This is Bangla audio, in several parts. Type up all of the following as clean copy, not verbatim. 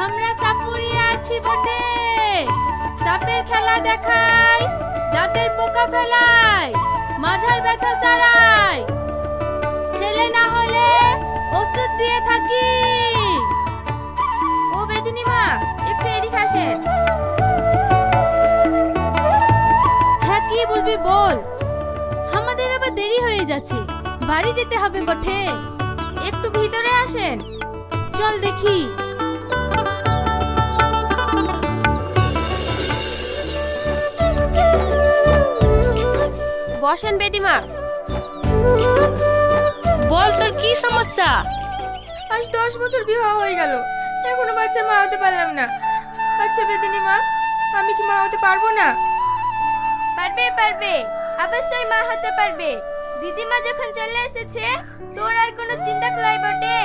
আমরা সাপুরিয়া আছি বটে। সাপের খেলা দেখাই, দাঁতের পোকা ফেলাই, মাঝার ব্যথা সারাই, ছেলে না হলে ওষুধ দিয়ে থাকি। ও বেদিনী মা, একটু এদিকে আসেন। হ্যাঁ, কি বলবি বল। আমাদের আবার দেরি হয়ে যাচ্ছে, বাড়ি যেতে হবে বটে। একটু ভিতরে আসেন। চল দেখি। বসেন বেদিমা। বল, তোর কি সমস্যা? আজ 10 বছর বিবাহ হয়ে গেল, এখনো বাচ্চার মা হতে পারলাম না। আচ্ছা বেদিনী মা, আমি কি মা হতে পারবো না? পারবে পারবে, অবশ্যই মা হতে পারবে। দিদিমা যখন চলে এসেছে তোর আর কোনো চিন্তা নাই বটে।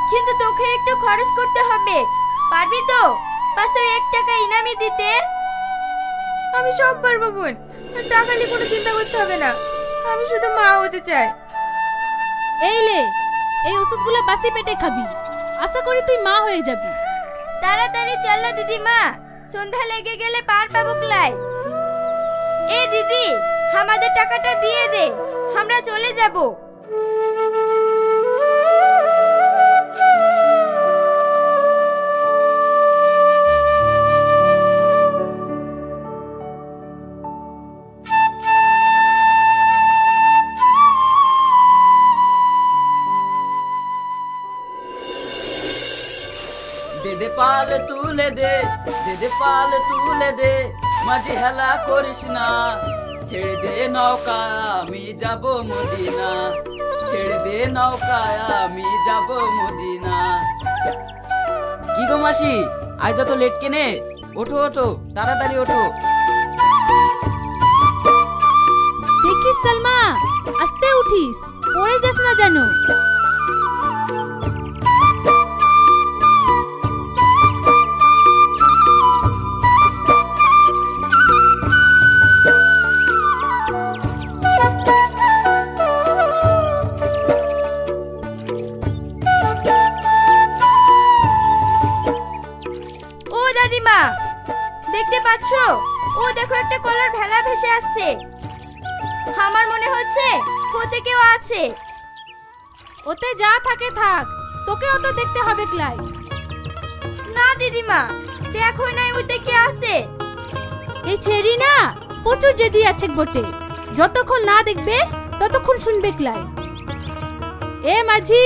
কিন্তু তোকে একটু খরচ করতে হবে, পারবি তো? 501 টাকা ইনামি দিতে। আমি সব পারবো বোন, টাকা নিয়ে কোনো চিন্তা করতে হবে না। আমি শুধু মা হতে চাই। এই লে, এই ওষুধগুলো বাসি পেটে খাবি, আশা করি তুই মা হয়ে যাবি। তাড়াতাড়ি চলো দিদিমা, সন্ধ্যা লেগে গেলে পার পাবো ক্লাই। এই দিদি, আমাদের টাকাটা দিয়ে দে, আমরা চলে যাব। দে পাল তুলে দে, দে পাল তুলে দে, মাঝে হেলা করিস না। ছেড়ে দে নৌকা, আমি যাব মদিনা। ছেড়ে দে নৌকা, আমি যাব মদিনা। কি গো মাসি, আজ তো লেট কেনে? ওঠো ওঠো, তাড়াতাড়ি ওঠো। দেখিস সালমা, আস্তে উঠিস, পড়ে যাস না জানো। ও দাদিমা, দেখতে পাচ্ছো? ও দেখো, একটা কলার ভেলা ভেসে আসছে। আমার মনে হচ্ছে ওতে কেউ আছে। ওতে যা থাকে থাক, তোকেও তো দেখতে হবে ক্লাই। না দিদিমা, দেখো নাই ওতে কে আছে। এই ছেড়ি না, প্রচুর জেদি আছে বটে। যতক্ষণ না দেখবে ততক্ষণ শুনবে ক্লাই। এ মাঝি,